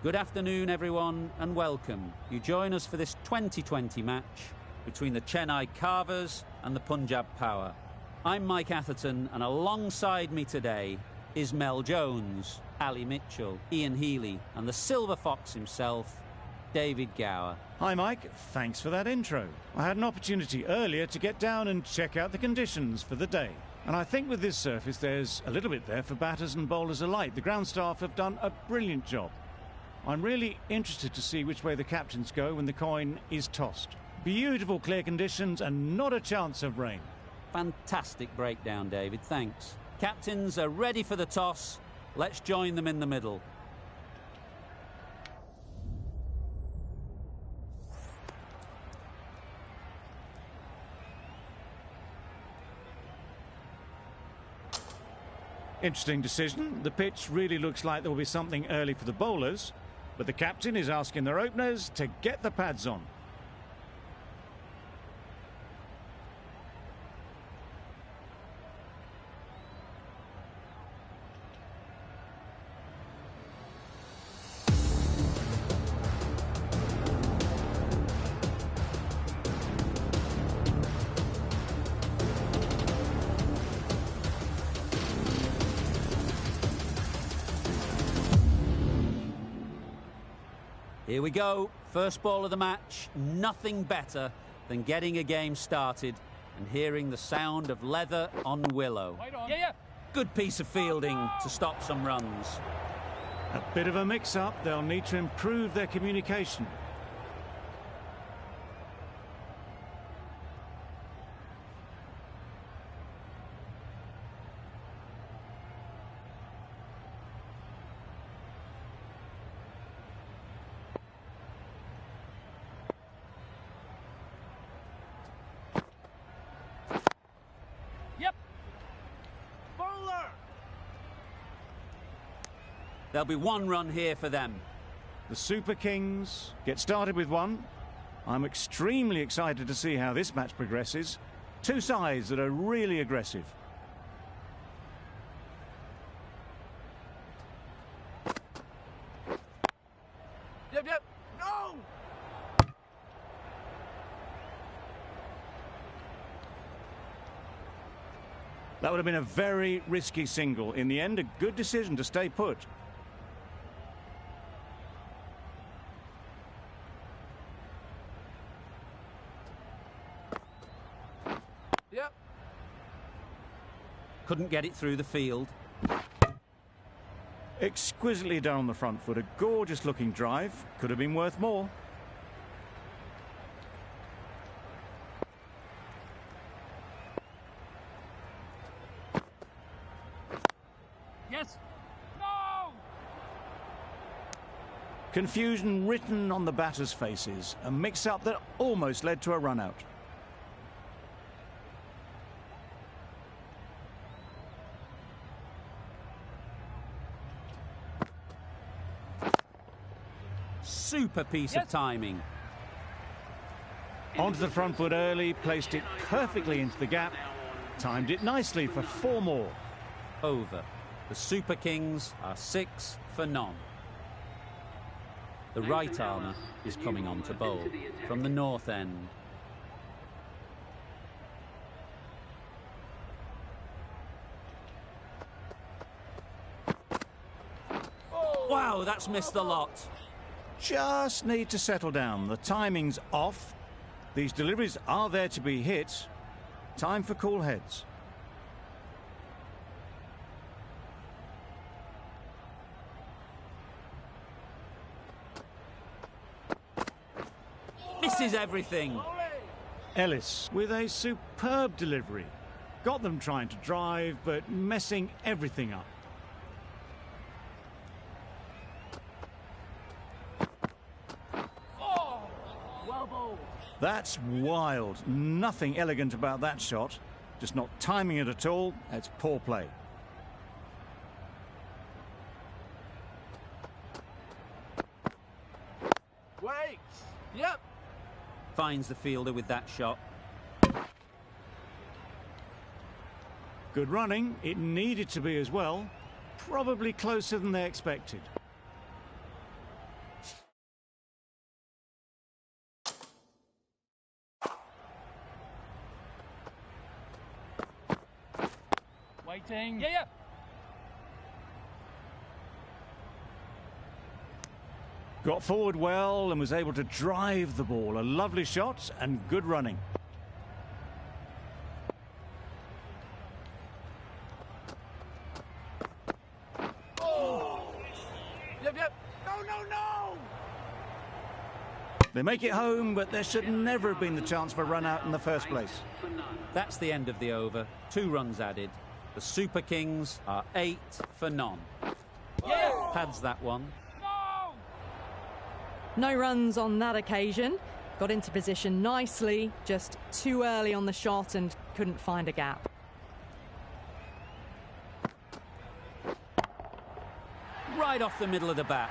Good afternoon, everyone, and welcome. You join us for this 2020 match between the Chennai Carvers and the Punjab Power. I'm Mike Atherton, and alongside me today is Mel Jones, Ali Mitchell, Ian Healy, and the Silver Fox himself, David Gower. Hi Mike, thanks for that intro. I had an opportunity earlier to get down and check out the conditions for the day. And I think with this surface there's a little bit there for batters and bowlers alike. The ground staff have done a brilliant job. I'm really interested to see which way the captains go when the coin is tossed. Beautiful clear conditions and not a chance of rain. Fantastic breakdown, David, thanks. Captains are ready for the toss. Let's join them in the middle. Interesting decision. The pitch really looks like there will be something early for the bowlers, but the captain is asking their openers to get the pads on. Here we go, first ball of the match. Nothing better than getting a game started and hearing the sound of leather on willow. Good piece of fielding to stop some runs. A bit of a mix-up. They'll need to improve their communication. There'll be one run here for them. The Super Kings get started with one. I'm extremely excited to see how this match progresses. Two sides that are really aggressive. Yep, no! That would have been a very risky single. In the end, a good decision to stay put. Yep. Couldn't get it through the field. Exquisitely done on the front foot. A gorgeous looking drive. Could have been worth more. Yes. No! Confusion written on the batters' faces. A mix-up that almost led to a run-out. Super piece of timing. Onto the front foot early, placed it perfectly into the gap. Timed it nicely for 4 more. Over. The Super Kings are 6 for none. The right armour is coming on to bowl from the north end. Wow, that's missed the lot. Just need to settle down. The timing's off. These deliveries are there to be hit. Time for cool heads. Misses everything. Ellis with a superb delivery. Got them trying to drive, but messing everything up. That's wild. Nothing elegant about that shot. Just not timing it at all. It's poor play. Wait. Yep. Finds the fielder with that shot. Good running. It needed to be as well. Probably closer than they expected. Waiting. Yeah, yeah. Got forward well and was able to drive the ball. A lovely shot and good running. Oh! Yep, yep. No, no, no! They make it home, but there should never have been the chance for a run out in the first place. That's the end of the over. 2 runs added. The Super Kings are 8 for none. Yeah! Pads that one. No! No runs on that occasion. Got into position nicely, just too early on the shot and couldn't find a gap. Right off the middle of the bat.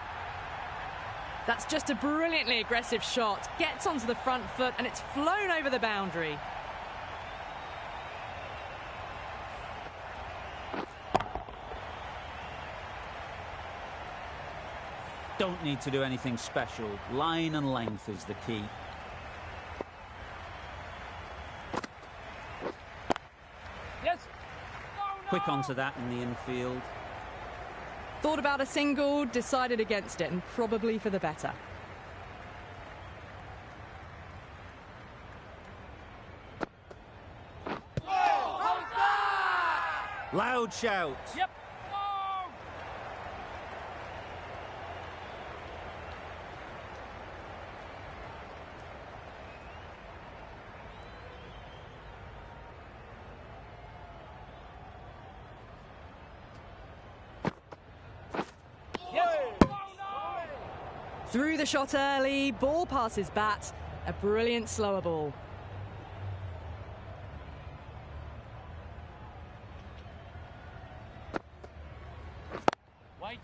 That's just a brilliantly aggressive shot. Gets onto the front foot and it's flown over the boundary. Don't need to do anything special. Line and length is the key. Yes! No, no! Quick onto that in the infield. Thought about a single, decided against it, and probably for the better. Hold that! Loud shout. Yep. No! Yes! No, no! Threw the shot early, ball passes bat, a brilliant slower ball. Wait.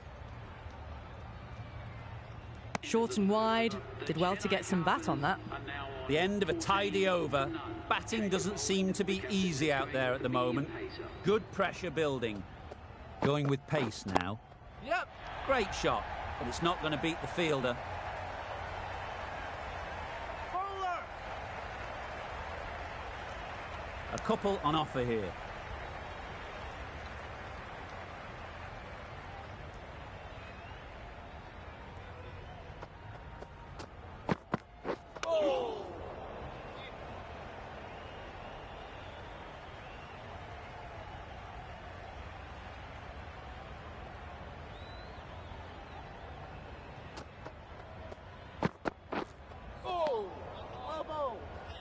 Short and wide, did well to get some bat on that. The end of a tidy over. Batting doesn't seem to be easy out there at the moment. Good pressure building. Going with pace now. Yep. Great shot, but it's not going to beat the fielder. Bowler! A couple on offer here.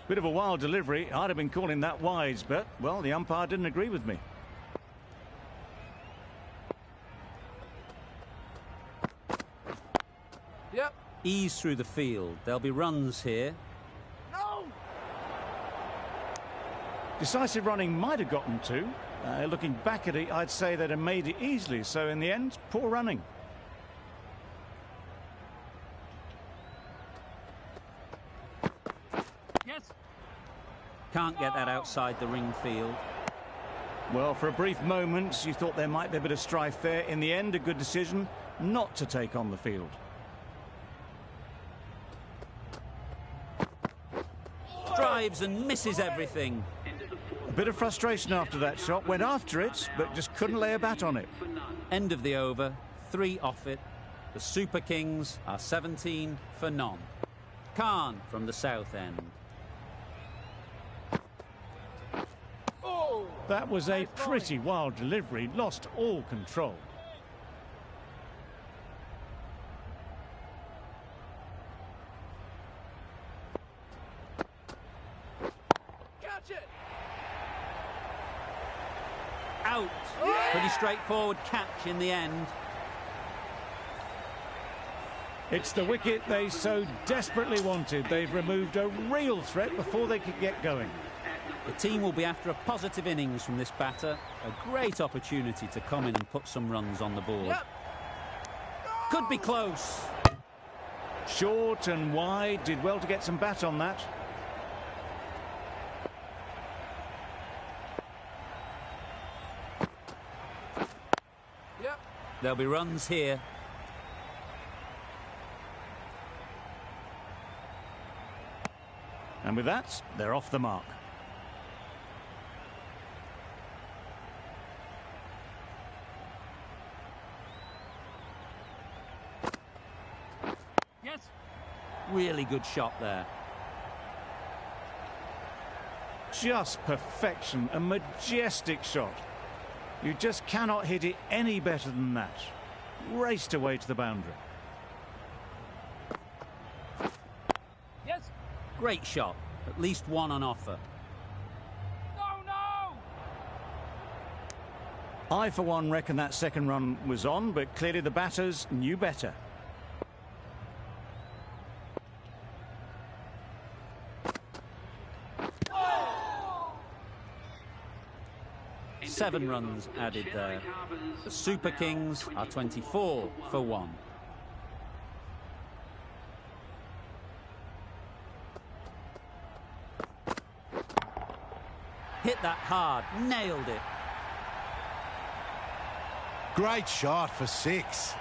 Bit of a wild delivery. I'd have been calling that wise, but, well, the umpire didn't agree with me. Yep. Ease through the field. There'll be runs here. No! Decisive running might have gotten 2. Looking back at it, I'd say they'd have made it easily. So in the end, poor running. Yes! Can't get that outside the ring field. Well, for a brief moment, you thought there might be a bit of strife there. In the end, a good decision not to take on the field. Drives and misses everything. A bit of frustration after that shot. Went after it, but just couldn't lay a bat on it. End of the over. 3 off it. The Super Kings are 17 for none. Khan from the south end. Oh! That was a pretty wild delivery. Lost all control. Catch it! Out. Pretty straightforward catch in the end. It's the wicket they so desperately wanted. They've removed a real threat before they could get going. The team will be after a positive innings from this batter. A great opportunity to come in and put some runs on the board. Yep. Could be close. Short and wide, did well to get some bat on that. Yep. There'll be runs here. And with that, they're off the mark. Really good shot there. Just perfection, a majestic shot. You just cannot hit it any better than that. Raced away to the boundary. Yes. Great shot. At least one on offer. No, no. I, for one, reckon that second run was on, but clearly the batters knew better. Seven runs added there. The Super Kings are 24 for 1. Hit that hard, nailed it. Great shot for 6.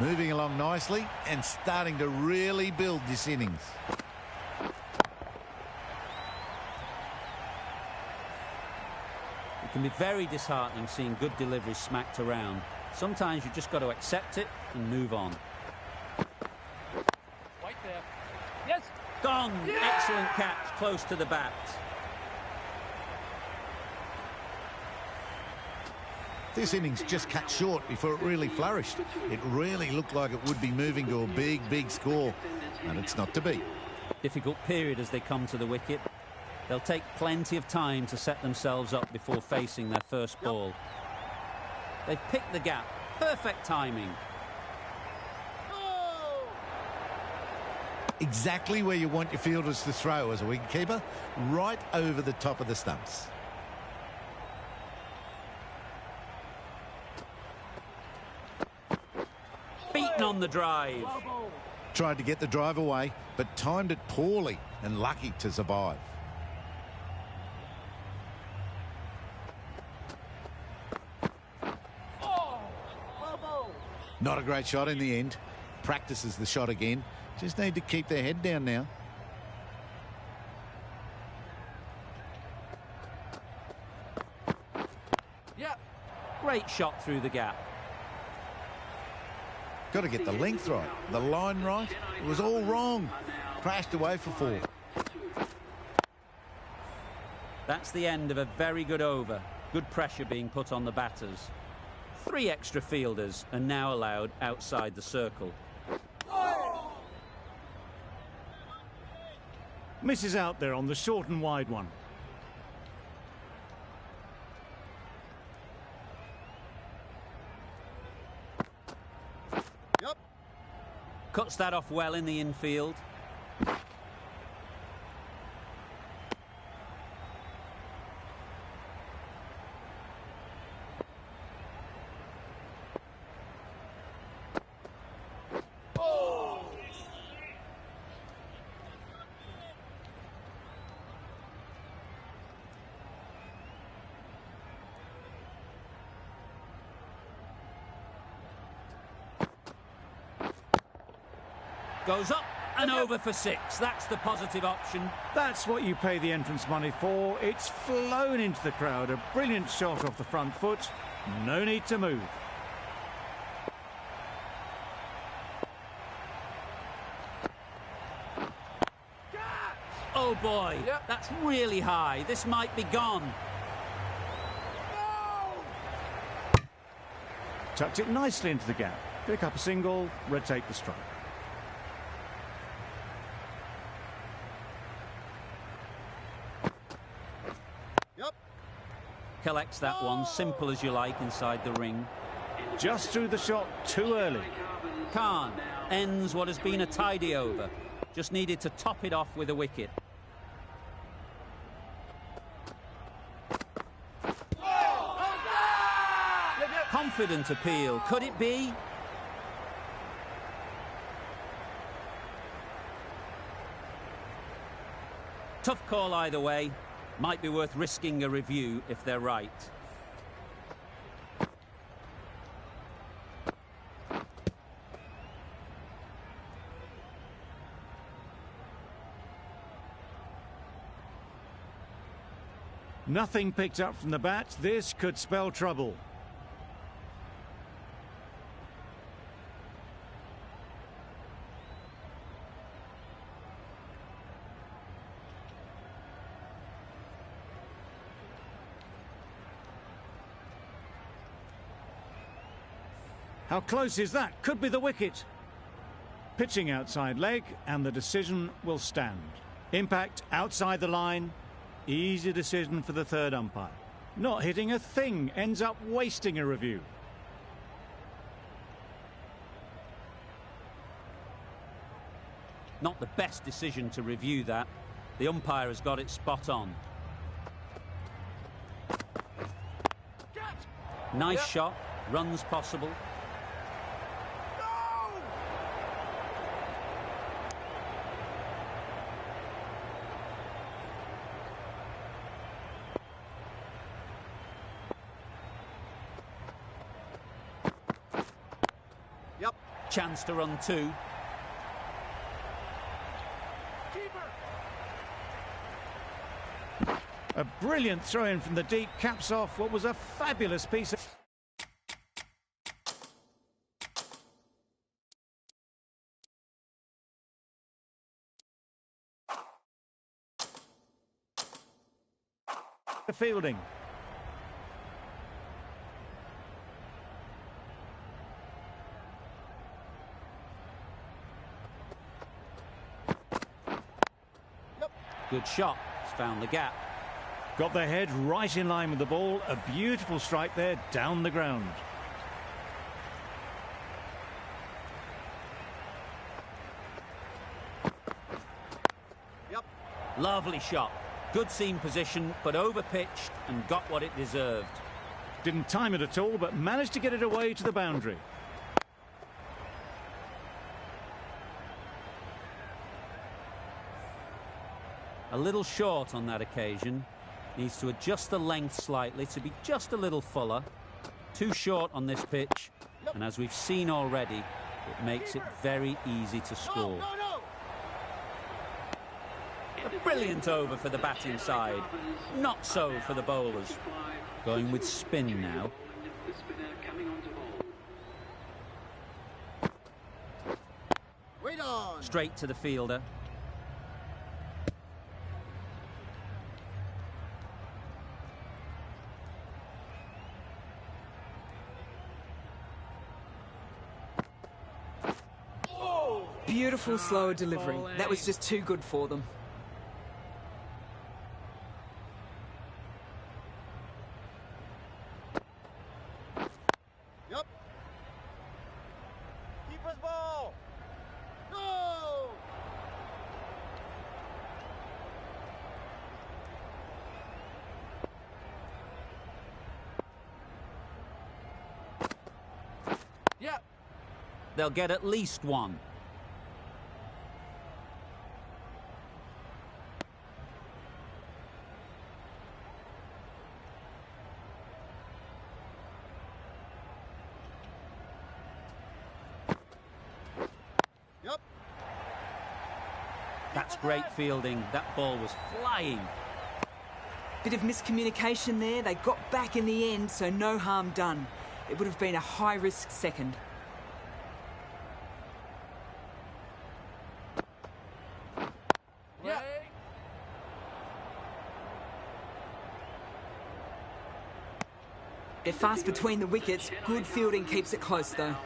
Moving along nicely and starting to really build this innings. It can be very disheartening seeing good deliveries smacked around. Sometimes you just got to accept it and move on. Right there. Yes. Gone! Yeah! Excellent catch, close to the bat. This innings just cut short before it really flourished. It really looked like it would be moving to a big, big score, and it's not to be. Difficult period as they come to the wicket. They'll take plenty of time to set themselves up before facing their first ball. They've picked the gap. Perfect timing. Exactly where you want your fielders to throw as a wicketkeeper, right over the top of the stumps. Beaten on the drive. Tried to get the drive away, but timed it poorly and lucky to survive. Not a great shot in the end. Practices the shot again. Just need to keep their head down now. Yeah. Great shot through the gap. Got to get the length right, the line right. It was all wrong. Crashed away for 4. That's the end of a very good over. Good pressure being put on the batters. 3 extra fielders are now allowed outside the circle. Misses out there on the short and wide one. Cuts that off well in the infield. Goes up and over for 6. That's the positive option. That's what you pay the entrance money for. It's flown into the crowd. A brilliant shot off the front foot. No need to move. Oh boy, Yep. that's really high. This might be gone. Tucked it nicely into the gap. Pick up a single, rotate the strike. Collects that one, simple as you like, inside the ring. Just threw the shot too early. Khan ends what has been a tidy over. Just needed to top it off with a wicket. Confident appeal. Could it be? Tough call either way. Might be worth risking a review if they're right. Nothing picked up from the bat. This could spell trouble. How close is that? Could be the wicket. Pitching outside leg, and the decision will stand. Impact outside the line. Easy decision for the third umpire. Not hitting a thing, ends up wasting a review. Not the best decision to review that. The umpire has got it spot on. Nice shot, runs possible. Chance to run two. A brilliant throw-in from the deep caps off what was a fabulous piece of... fielding. Good shot. It's found the gap. Got their head right in line with the ball. A beautiful strike there down the ground. Lovely shot. Good seam position, but over-pitched and got what it deserved. Didn't time it at all, but managed to get it away to the boundary. A little short on that occasion. Needs to adjust the length slightly to be just a little fuller. Too short on this pitch, and as we've seen already, it makes it very easy to score. A brilliant over for the batting side. Not so for the bowlers. Going with spin now. Straight to the fielder. Beautiful slower delivery. That was just too good for them. Keeper's ball. No! Yeah. They'll get at least one. That's great fielding. That ball was flying. Bit of miscommunication there. They got back in the end, so no harm done. It would have been a high-risk second. Yeah. They're fast between the wickets. Good fielding keeps it close, though.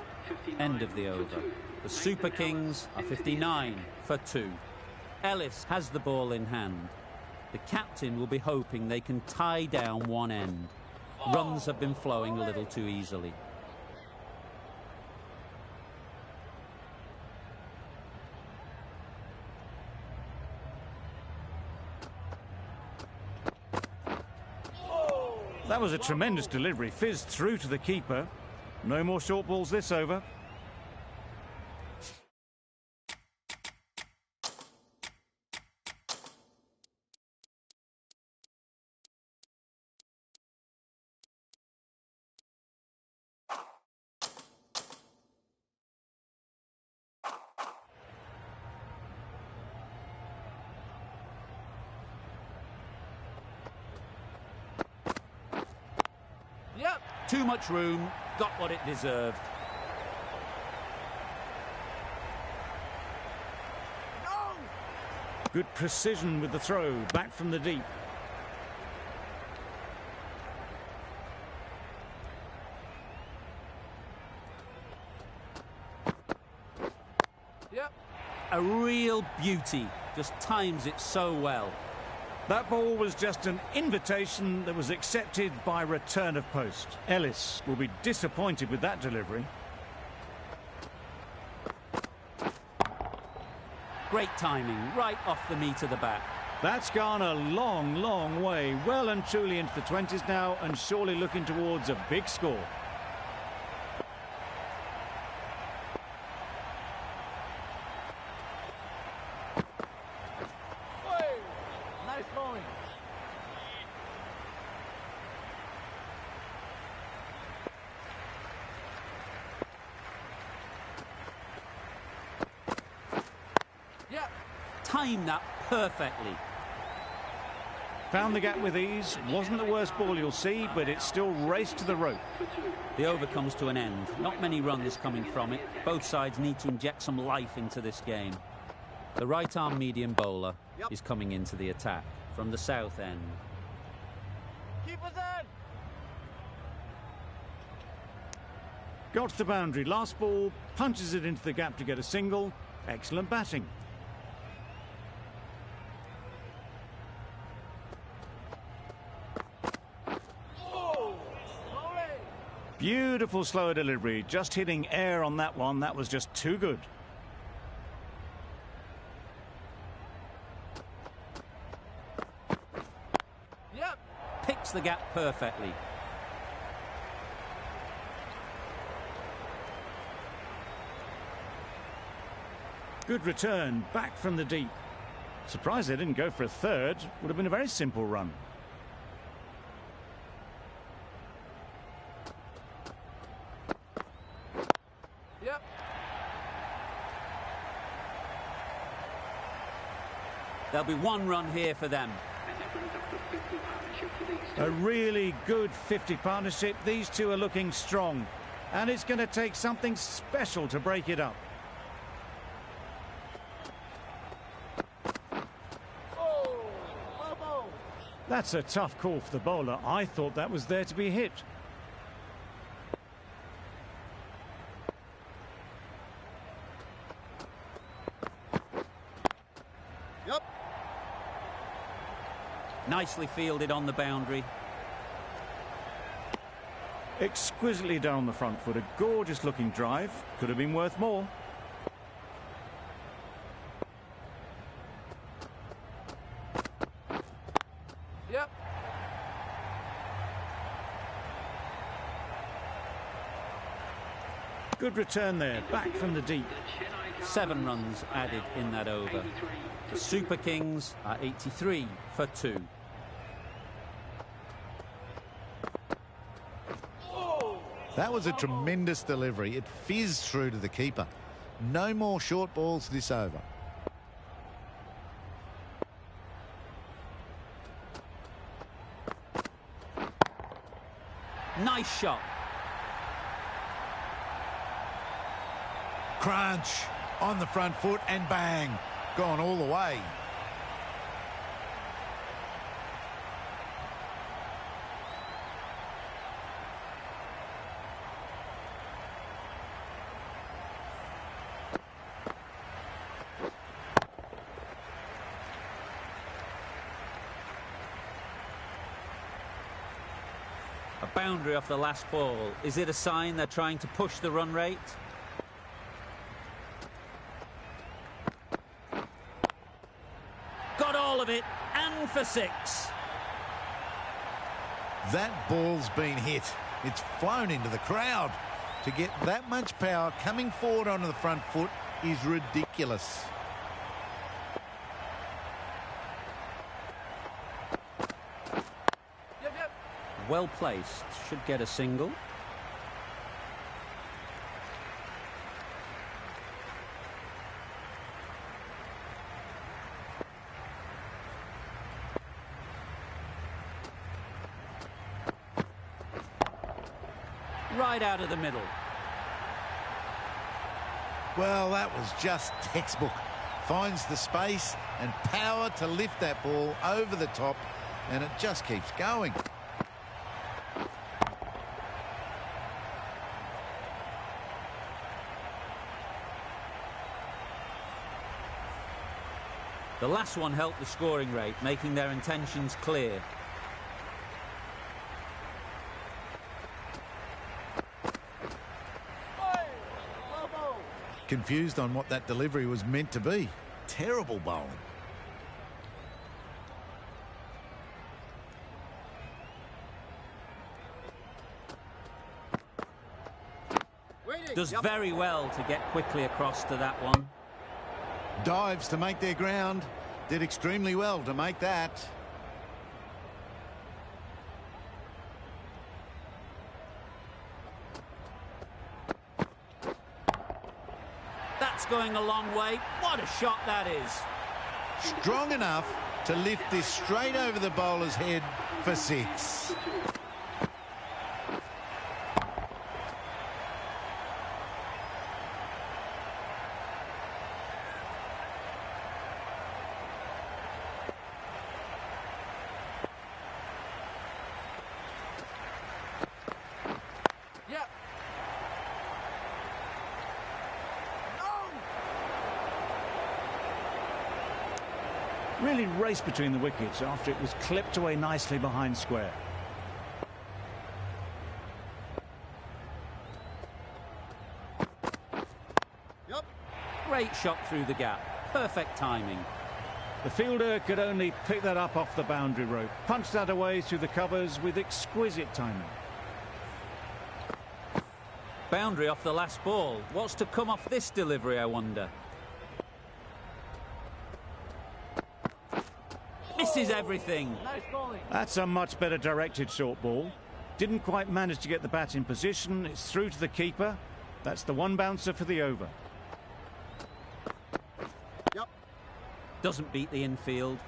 End of the over. The Super Kings are 59 for 2. Ellis has the ball in hand. The captain will be hoping they can tie down one end. Runs have been flowing a little too easily. That was a tremendous delivery. Fizzed through to the keeper. No more short balls this over. Yep. Too much room, got what it deserved. No. Good precision with the throw, back from the deep. a real beauty. Just times it so well. That ball was just an invitation that was accepted by return of post. Ellis will be disappointed with that delivery. Great timing, right off the meat of the bat. That's gone a long, long way. Well and truly into the 20s now, and surely looking towards a big score. Nice going. Yep. Timed that perfectly. Found the gap with ease. Wasn't the worst ball you'll see, but it still raced to the rope. The over comes to an end. Not many runs coming from it. Both sides need to inject some life into this game. The right-arm medium bowler is coming into the attack from the south end. Keep us in. Got to the boundary. Last ball, punches it into the gap to get a single. Excellent batting. Beautiful slower delivery. Just hitting air on that one. That was just too good. Yep. Picks the gap perfectly. Good return, back from the deep. Surprised they didn't go for a third. Would have been a very simple run. Yep. There'll be one run here for them. A really good 50 partnership. These two are looking strong. And it's going to take something special to break it up. That's a tough call for the bowler. I thought that was there to be hit. Yep. Nicely fielded on the boundary. Exquisitely done on the front foot. A gorgeous looking drive. Could have been worth more. Yep. Good return there. Back from the deep. 7 runs added in that over. The Super Kings are 83 for 2. That was a tremendous delivery. It fizzed through to the keeper. No more short balls this over. Nice shot. Crunch on the front foot and bang. Gone all the way. A boundary off the last ball. Is it a sign they're trying to push the run rate? Got all of it, and for 6. That ball's been hit. It's flown into the crowd. To get that much power coming forward onto the front foot is ridiculous. Yep. Yep. Well placed. Should get a single. Right out of the middle. Well, that was just textbook. Finds the space and power to lift that ball over the top, and it just keeps going. The last one helped the scoring rate, making their intentions clear. Confused on what that delivery was meant to be. Terrible bowling. Does very well to get quickly across to that one. Dives to make their ground. Did extremely well to make that. That's going a long way. What a shot that is. Strong enough to lift this straight over the bowler's head for 6. Yep. Really raced between the wickets after it was clipped away nicely behind square. Yep. Great shot through the gap. Perfect timing. The fielder could only pick that up off the boundary rope. Punched that away through the covers with exquisite timing. Boundary off the last ball. What's to come off this delivery, I wonder? Misses everything. Nice bowling. That's a much better directed short ball. Didn't quite manage to get the bat in position. It's through to the keeper. That's the one bouncer for the over. Yep. Doesn't beat the infield.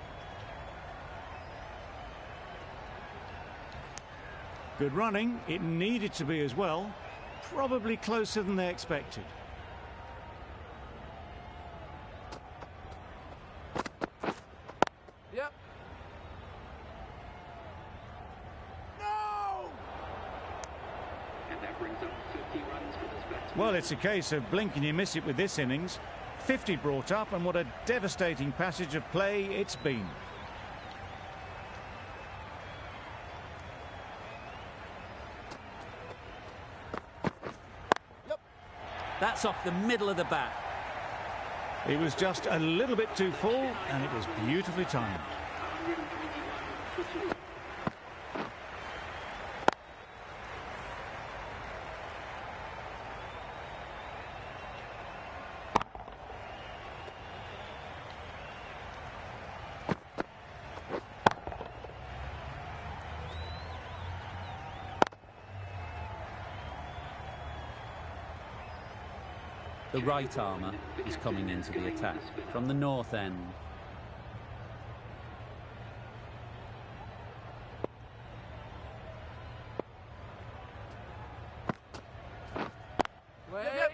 Good running. It needed to be as well. Probably closer than they expected. Yep. No! And that brings up 50 runs for this batsman. Well, it's a case of blink and you miss it with this innings. 50 brought up, and what a devastating passage of play it's been. That's off the middle of the bat. It was just a little bit too full, and it was beautifully timed. 121 for 2. The right armour is coming into the attack from the north end. Yep.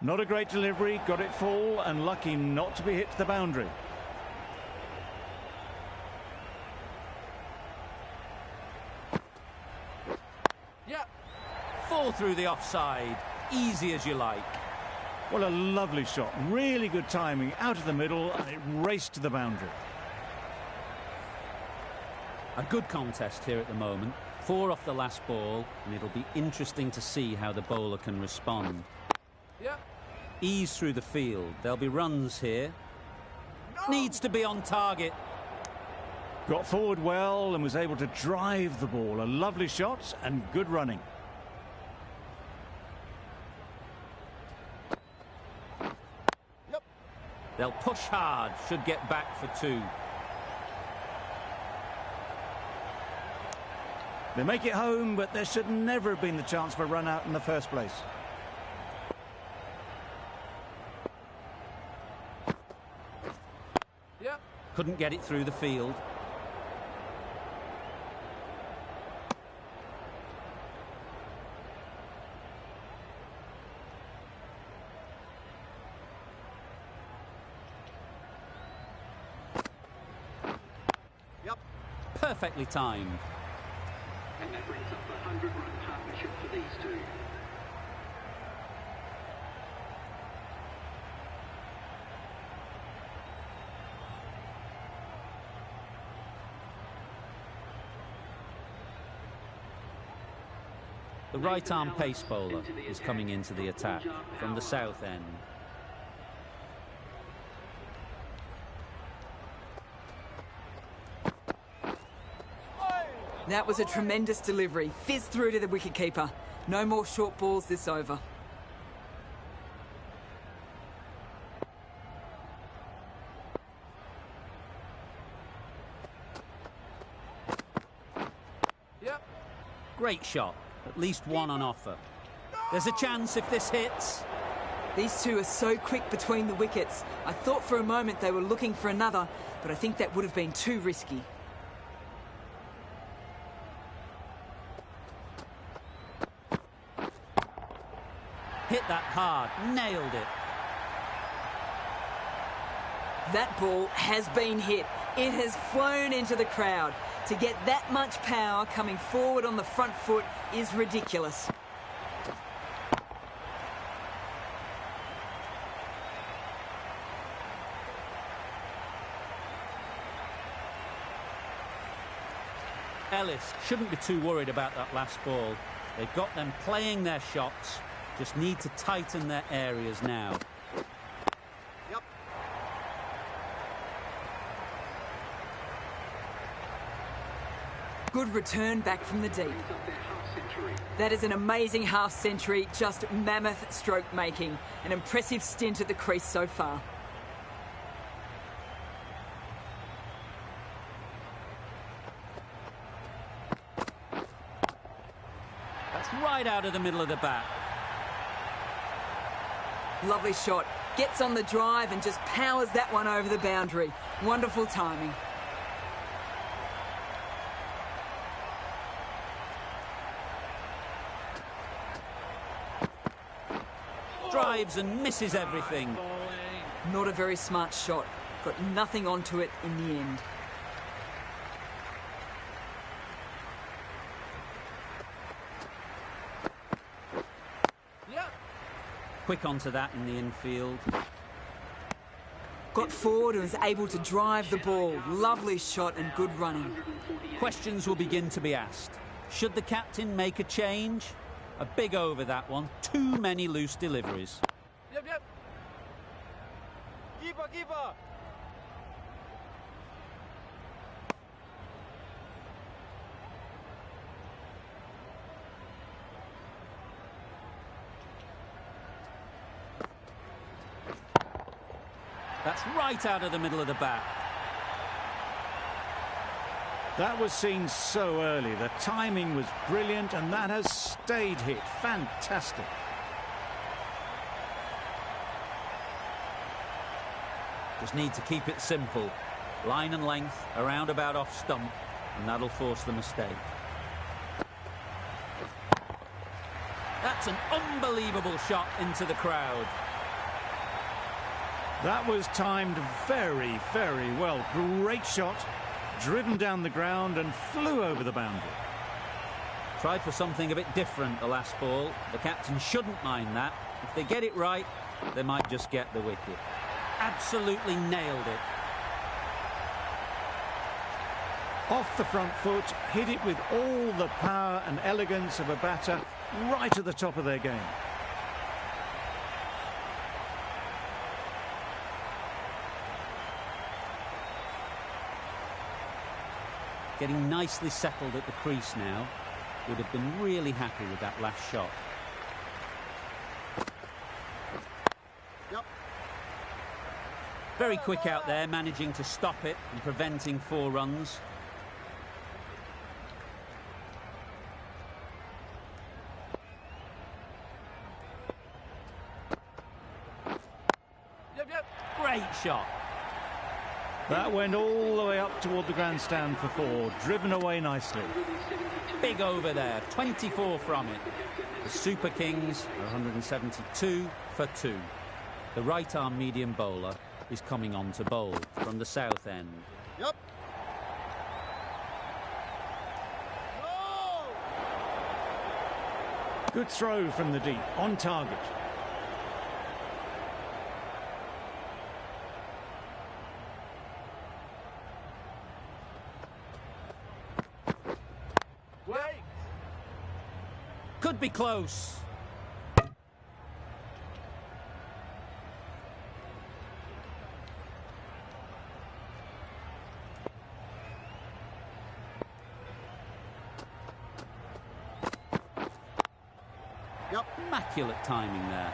Not a great delivery, got it full, and lucky not to be hit to the boundary. Yep. Full through the offside. Easy as you like. Well, a lovely shot. Really good timing. Out of the middle, and it raced to the boundary. A good contest here at the moment. 4 off the last ball, and it'll be interesting to see how the bowler can respond. Yep. Ease through the field. There'll be runs here. Needs to be on target. Got forward well and was able to drive the ball. A lovely shot and good running. They'll push hard, should get back for 2. They make it home, but there should never have been the chance for a run out in the first place. Yep. Couldn't get it through the field. Yep. Perfectly timed. And that brings up a 100-run partnership for these two. The right-arm pace bowler is coming into the attack from the south end. That was a tremendous delivery. Fizzed through to the wicketkeeper. No more short balls this over. Yep. Great shot. At least one on offer. There's a chance if this hits. These two are so quick between the wickets. I thought for a moment they were looking for another, but I think that would have been too risky. Hit that hard. Nailed it. That ball has been hit. It has flown into the crowd. To get that much power coming forward on the front foot is ridiculous. Ellis shouldn't be too worried about that last ball. They've got them playing their shots. Just need to tighten their areas now. Yep. Good return back from the deep. That is an amazing half century, just mammoth stroke making. An impressive stint at the crease so far. That's right out of the middle of the bat. Lovely shot. Gets on the drive and just powers that one over the boundary. Wonderful timing. Drives and misses everything. Not a very smart shot. Got nothing onto it in the end. Yep. Quick onto that in the infield. Got forward and was able to drive the ball. Lovely shot and good running. Questions will begin to be asked. Should the captain make a change? A big over that one. Too many loose deliveries. Yep, yep. Keeper, keeper. That's right out of the middle of the bat. That was seen so early. The timing was brilliant, and that has stayed hit. Fantastic. Just need to keep it simple. Line and length, around about off stump, and that'll force the mistake. That's an unbelievable shot into the crowd. That was timed very, very well. Great shot. Driven down the ground and flew over the boundary. Tried for something a bit different the last ball. The captain shouldn't mind that. If they get it right, they might just get the wicket. Absolutely nailed it. Off the front foot, hit it with all the power and elegance of a batter, right at the top of their game. Getting nicely settled at the crease now. Would have been really happy with that last shot. Yep. Very quick out there, managing to stop it and preventing 4 runs. Yep, yep. Great shot. That went all the way up toward the grandstand for 4, driven away nicely. Big over there, 24 from it. The Super Kings are 172 for 2. The right-arm medium bowler is coming on to bowl from the south end. Yep. No! Good throw from the deep, on target. Wait. Could be close. Yep. Immaculate timing there.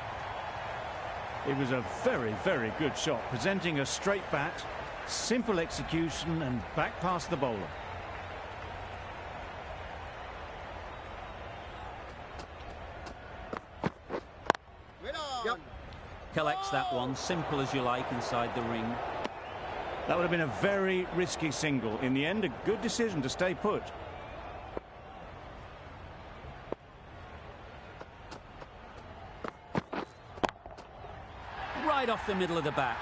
It was a very, very good shot, presenting a straight bat, simple execution and back past the bowler. Wait on. Yep. Collects that one, simple as you like, inside the ring. That would have been a very risky single. In the end, a good decision to stay put. Right off the middle of the bat.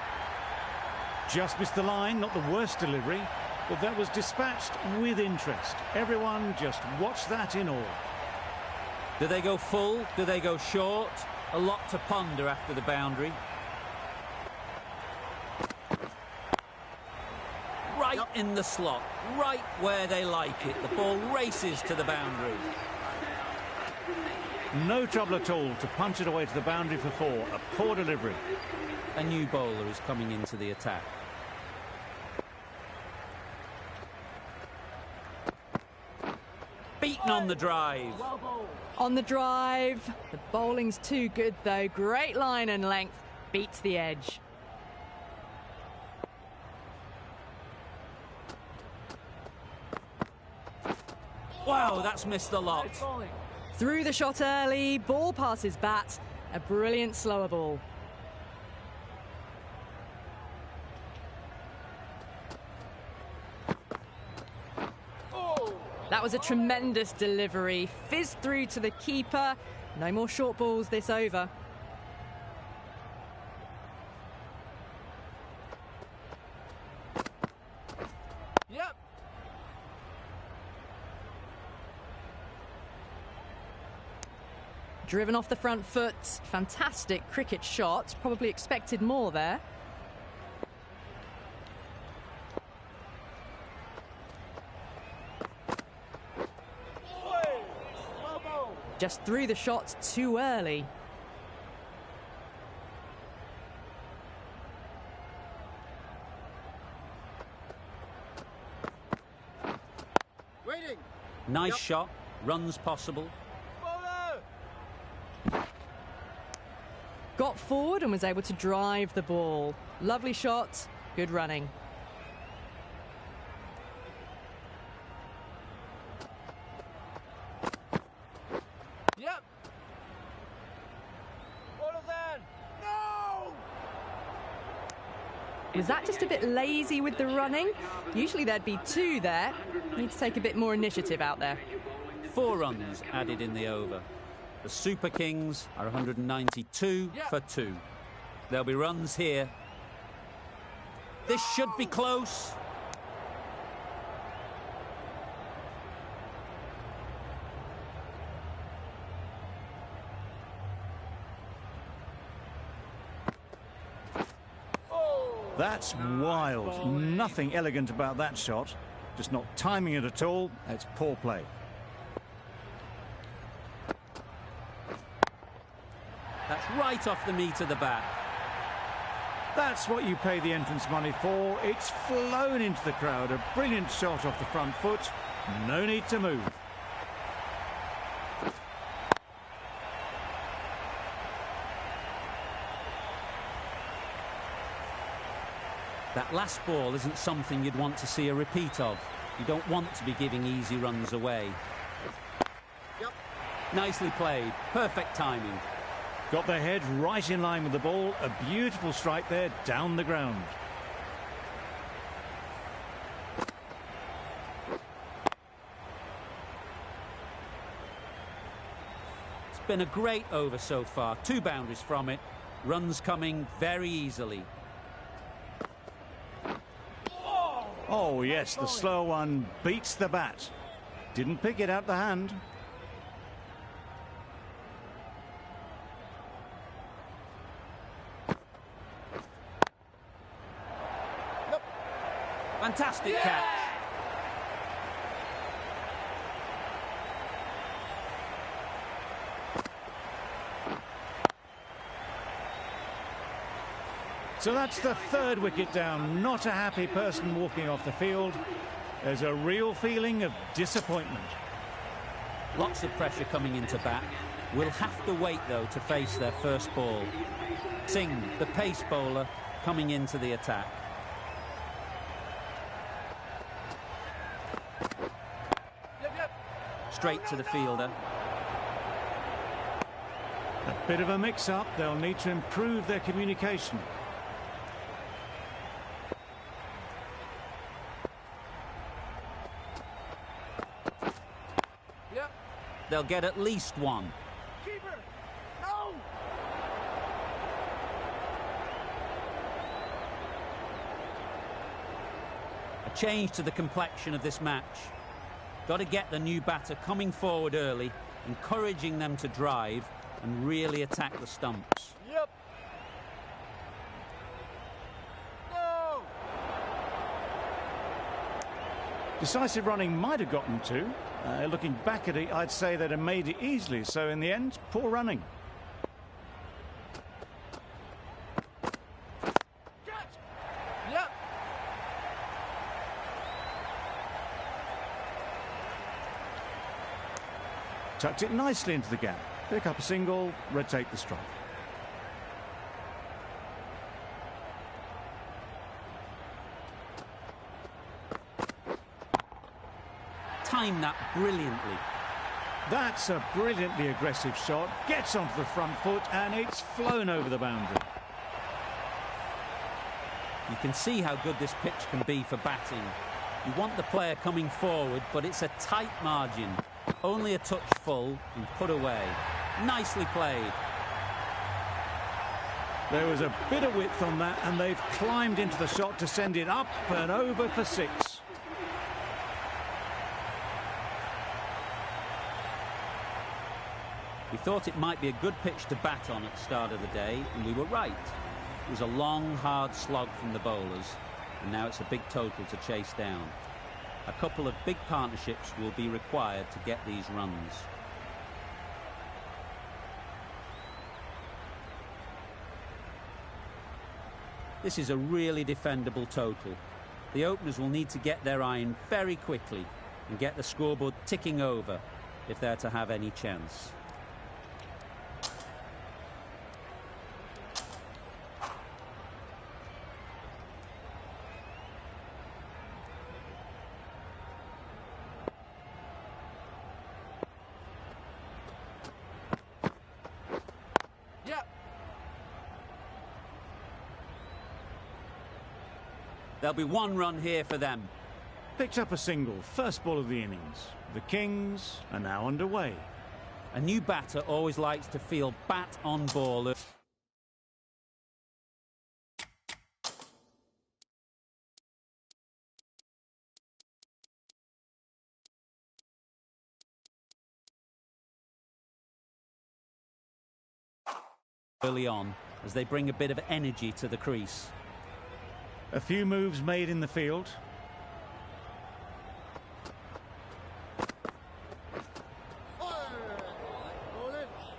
Just missed the line, not the worst delivery, but that was dispatched with interest. Everyone just watched that in awe. Do they go full? Do they go short? A lot to ponder after the boundary. Right in the slot, right where they like it. The ball races to the boundary. No trouble at all to punch it away to the boundary for four. A poor delivery. A new bowler is coming into the attack. Beaten on the drive. On the drive. The bowling's too good, though. Great line and length. Beats the edge. Wow, that's missed the lot. Through the shot early. Ball passes bat. A brilliant slower ball. That was a tremendous delivery. Fizzed through to the keeper. No more short balls this over. Yep. Driven off the front foot. Fantastic cricket shot. Probably expected more there. Just threw the shot too early. Waiting. Nice shot. Runs possible. Bowler. Got forward and was able to drive the ball. Lovely shot. Good running. Yep. Bowler then. No. Was that just a bit lazy with the running? Usually there'd be two there. Need to take a bit more initiative out there. 4 runs added in the over. The Super Kings are 192 for 2. There'll be runs here. This should be close. That's wild. Nothing elegant about that shot. Just not timing it at all. It's poor play. That's right off the meat of the bat. That's what you pay the entrance money for. It's flown into the crowd. A brilliant shot off the front foot. No need to move. That last ball isn't something you'd want to see a repeat of. You don't want to be giving easy runs away. Yep. Nicely played. Perfect timing. Got their head right in line with the ball. A beautiful strike there down the ground. It's been a great over so far. 2 boundaries from it. Runs coming very easily. Oh, yes, the slow one beats the bat. Didn't pick it out the hand. Fantastic catch. So that's the third wicket down. Not a happy person walking off the field. There's a real feeling of disappointment. Lots of pressure coming into bat. Will have to wait, though, to face their first ball. Singh, the pace bowler, coming into the attack. Straight to the fielder. A bit of a mix-up. They'll need to improve their communication. Yep. They'll get at least one. Keeper. No. A change to the complexion of this match. Got to get the new batter coming forward early, encouraging them to drive and really attack the stumps. Yep. No. Decisive running might have gotten two. Looking back at it, I'd say they'd have made it easily. So in the end, poor running. Catch. Yep. Tucked it nicely into the gap. Pick up a single, rotate the strike. Timed that brilliantly. That's a brilliantly aggressive shot. Gets onto the front foot and it's flown over the boundary. You can see how good this pitch can be for batting. You want the player coming forward, but it's a tight margin. Only a touch full and put away. Nicely played. There was a bit of width on that and they've climbed into the shot to send it up and over for six. We thought it might be a good pitch to bat on at the start of the day, and we were right. It was a long, hard slog from the bowlers, and now it's a big total to chase down. A couple of big partnerships will be required to get these runs. This is a really defendable total. The openers will need to get their iron very quickly and get the scoreboard ticking over if they're to have any chance. There'll be one run here for them. Picked up a single, first ball of the innings. The Kings are now underway. A new batter always likes to feel bat on ball. Early on, as they bring a bit of energy to the crease. A few moves made in the field.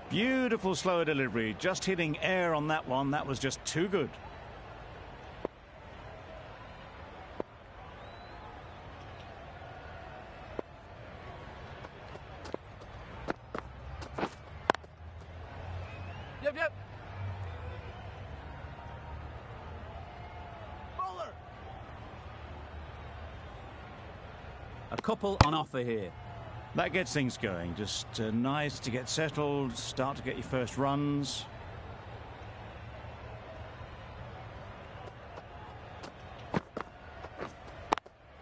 Beautiful slower delivery, just hitting air on that one. That was just too good. Yep. Bowler. A couple on offer here. That gets things going. Just nice to get settled, start to get your first runs.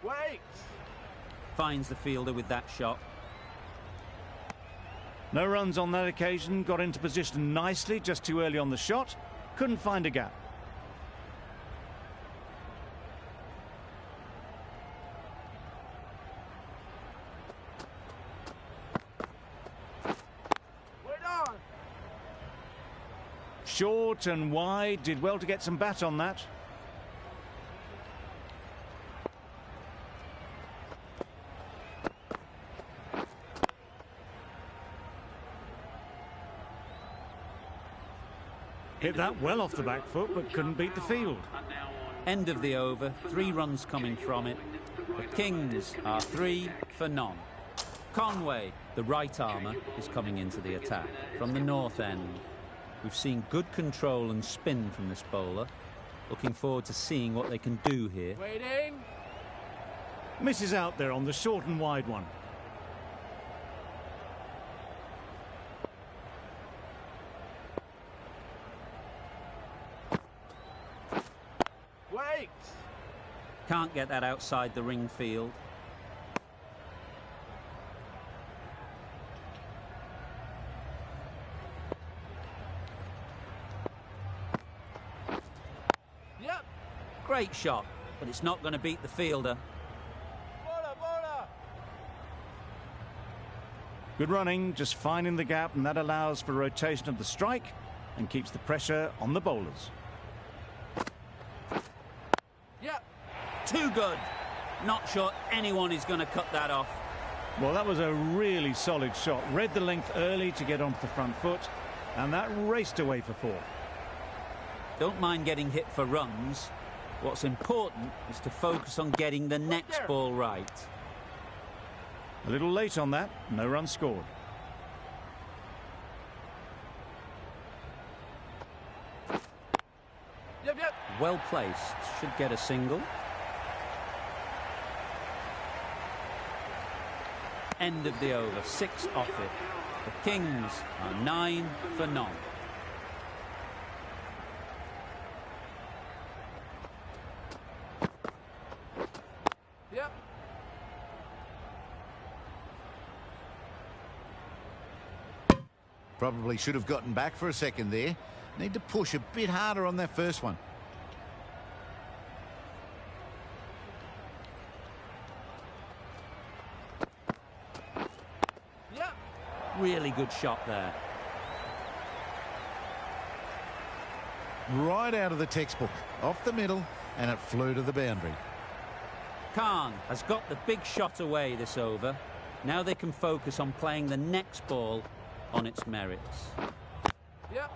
Wait. Finds the fielder with that shot. No runs on that occasion. Got into position nicely, just too early on the shot. Couldn't find a gap. Short and wide, did well to get some bat on that. Hit that well off the back foot, but couldn't beat the field. End of the over, 3 runs coming from it. The Kings are 3 for none. Conway, the right armour, is coming into the attack from the north end. We've seen good control and spin from this bowler. Looking forward to seeing what they can do here. Waiting. Misses out there on the short and wide one. Wait. Can't get that outside the ring field. Yep. Great shot, but it's not going to beat the fielder. Bola, bola. Good running, just finding the gap, and that allows for rotation of the strike and keeps the pressure on the bowlers. Yep. Too good. Not sure anyone is going to cut that off. Well, that was a really solid shot. Read the length early to get onto the front foot, and that raced away for 4. Don't mind getting hit for runs. What's important is to focus on getting the next ball right. A little late on that, no run scored. Yep, yep. Well placed, should get a single. End of the over, 6 off it. The Kings are 9 for none. Yep. Probably should have gotten back for a second there. Need to push a bit harder on that first one. Yep. Really good shot there. Right out of the textbook. Off the middle, and it flew to the boundary. Khan has got the big shot away this over. Now they can focus on playing the next ball on its merits. Yep.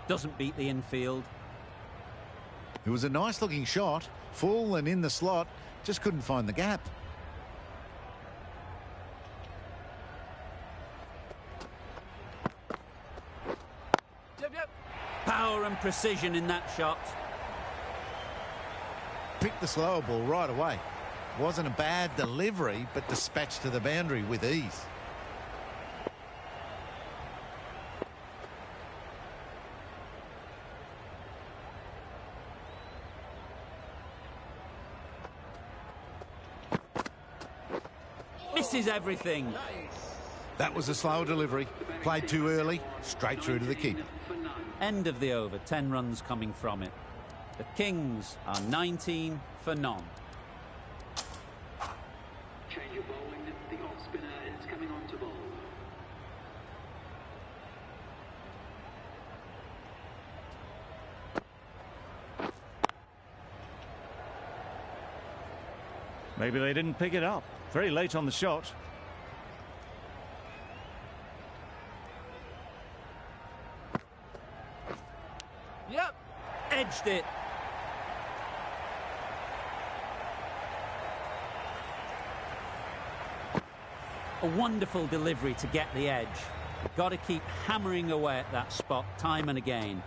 Doesn't beat the infield. It was a nice looking shot, full and in the slot, just couldn't find the gap. Yep, yep. Power and precision in that shot. Picked the slower ball right away. Wasn't a bad delivery, but dispatched to the boundary with ease. Misses everything. That was a slower delivery. Played too early, straight through to the keeper. End of the over, 10 runs coming from it. The Kings are 19 for none. Change of bowling. The off spinner is coming on to bowl. Maybe they didn't pick it up. Very late on the shot. Yep. Edged it. A wonderful delivery to get the edge. Got to keep hammering away at that spot time and again.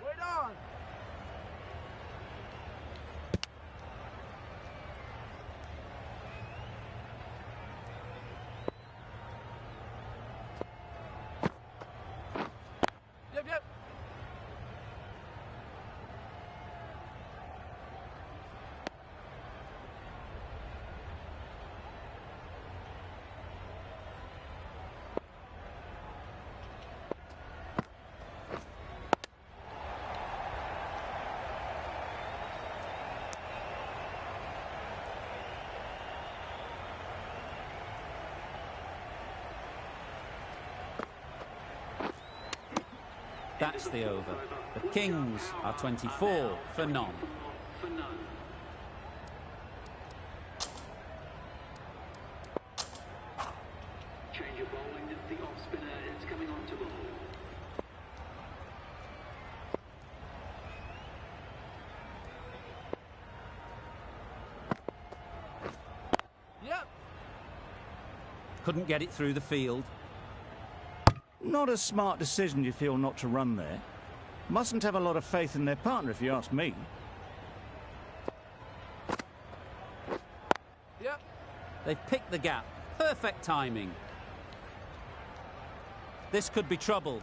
Wait on. Yep, yep. That's the over. The Kings are 24 for none. For none. Change of bowling. The off spinner is coming on to bowl. Yep. Couldn't get it through the field. Not a smart decision, you feel, not to run there. Mustn't have a lot of faith in their partner, if you ask me. Yep. They've picked the gap. Perfect timing. This could be trouble.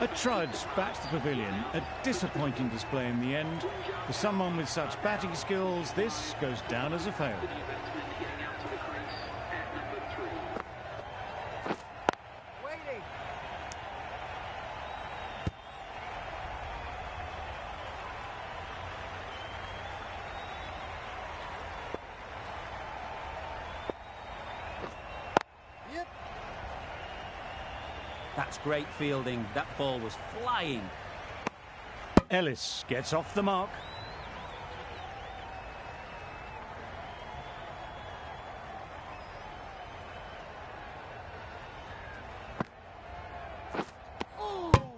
A trudge back to the pavilion, a disappointing display in the end. For someone with such batting skills, this goes down as a fail. The new batsman getting out to the crease at number 3. Waiting. Yep. That's great fielding. That ball was flying. Ellis gets off the mark.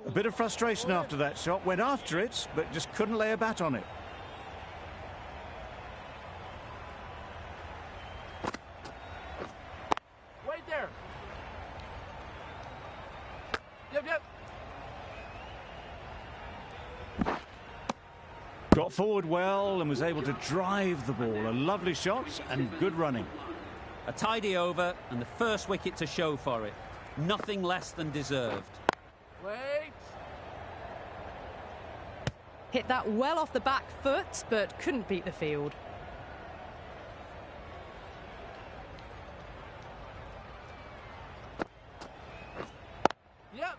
A bit of frustration after that shot. Went after it, but just couldn't lay a bat on it. Wait there. Yep, yep. Got forward well and was able to drive the ball. A lovely shot and good running. A tidy over and the first wicket to show for it. Nothing less than deserved. Wait. Hit that well off the back foot, but couldn't beat the field. Yep.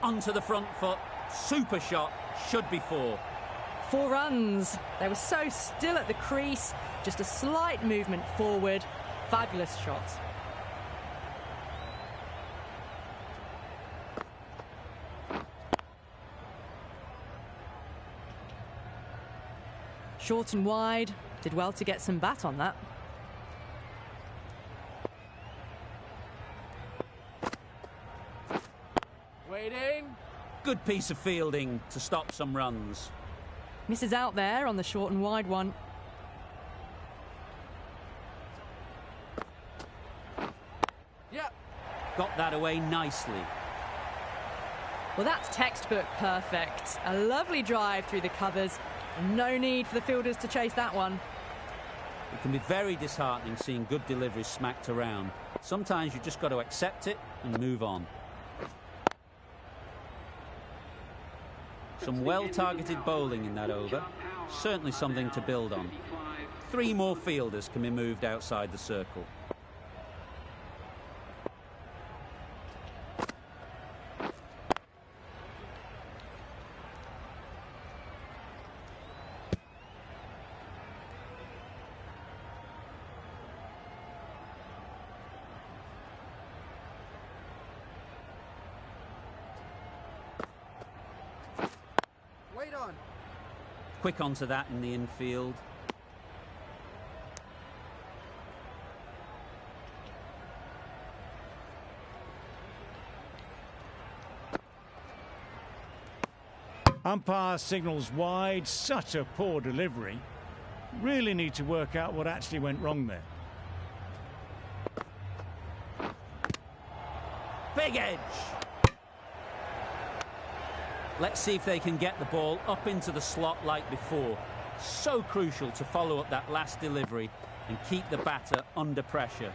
Onto the front foot. Super shot. Should be 4. 4 runs. They were so still at the crease. Just a slight movement forward. Fabulous shot. Short and wide. Did well to get some bat on that. Waiting. Good piece of fielding to stop some runs. Misses out there on the short and wide one. Yep. Got that away nicely. Well, that's textbook perfect. A lovely drive through the covers. No need for the fielders to chase that one. It can be very disheartening seeing good deliveries smacked around. Sometimes you just got to accept it and move on. Some well-targeted bowling in that over. Certainly something to build on. 3 more fielders can be moved outside the circle. Wait on. Quick onto that in the infield. Umpire signals wide. Such a poor delivery. Really need to work out what actually went wrong there. Big edge! Let's see if they can get the ball up into the slot like before. So crucial to follow up that last delivery and keep the batter under pressure.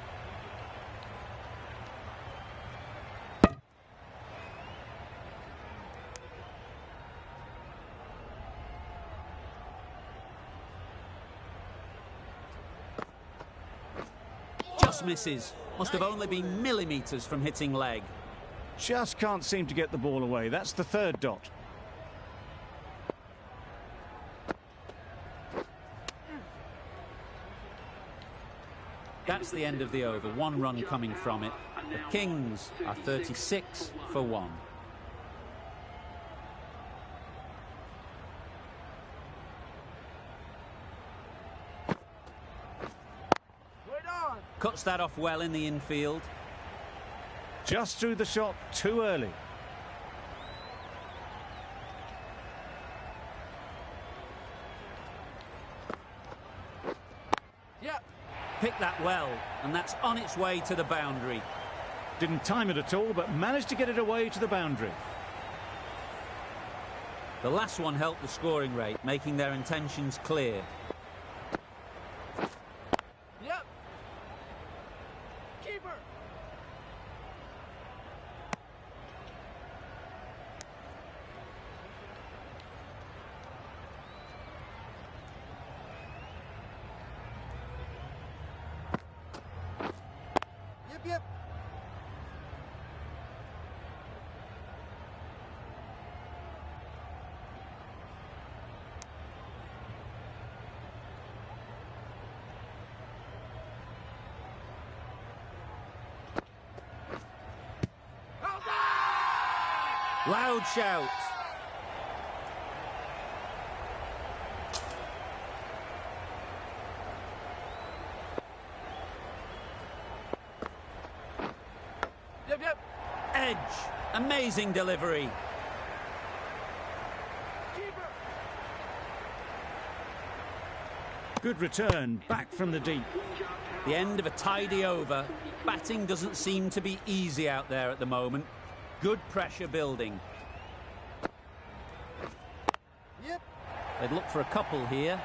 Cross misses. Must have only been millimetres from hitting leg. Just can't seem to get the ball away. That's the third dot. That's the end of the over. 1 run coming from it. The Kings are 36 for 1. Wait on. Cuts that off well in the infield. Just threw the shot too early. Yep. Picked that well, and that's on its way to the boundary. Didn't time it at all, but managed to get it away to the boundary. The last one helped the scoring rate, making their intentions clear. Yep. Keeper. Yep. Loud shout. Yep. Edge. Amazing delivery. Keeper. Good return, back from the deep. The end of a tidy over. Batting doesn't seem to be easy out there at the moment. Good pressure building. Yep. They'd look for a couple here.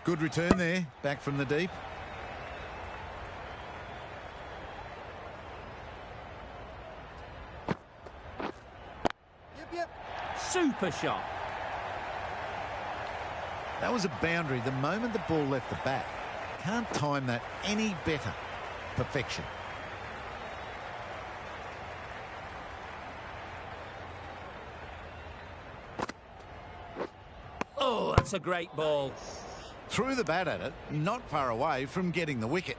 Good return there, back from the deep. Yep. Super shot. That was a boundary the moment the ball left the bat. Can't time that any better. Perfection. Oh, that's a great ball. Threw the bat at it, not far away from getting the wicket.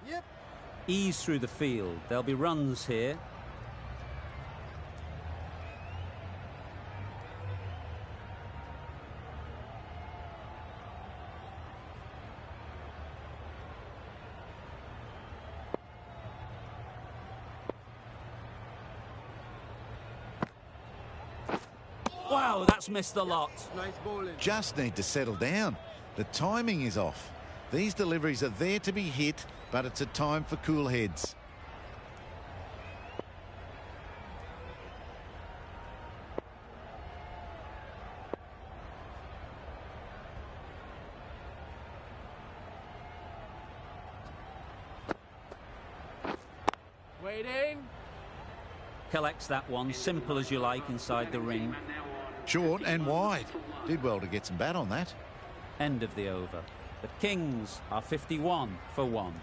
Yep. Ease through the field. There'll be runs here. Wow, that's missed the lot. Nice bowling. Just need to settle down. The timing is off. These deliveries are there to be hit, but it's a time for cool heads. Waiting. Collects that one, simple as you like, inside the ring. Short and wide. Did well to get some bat on that. End of the over. The Kings are 51 for 1.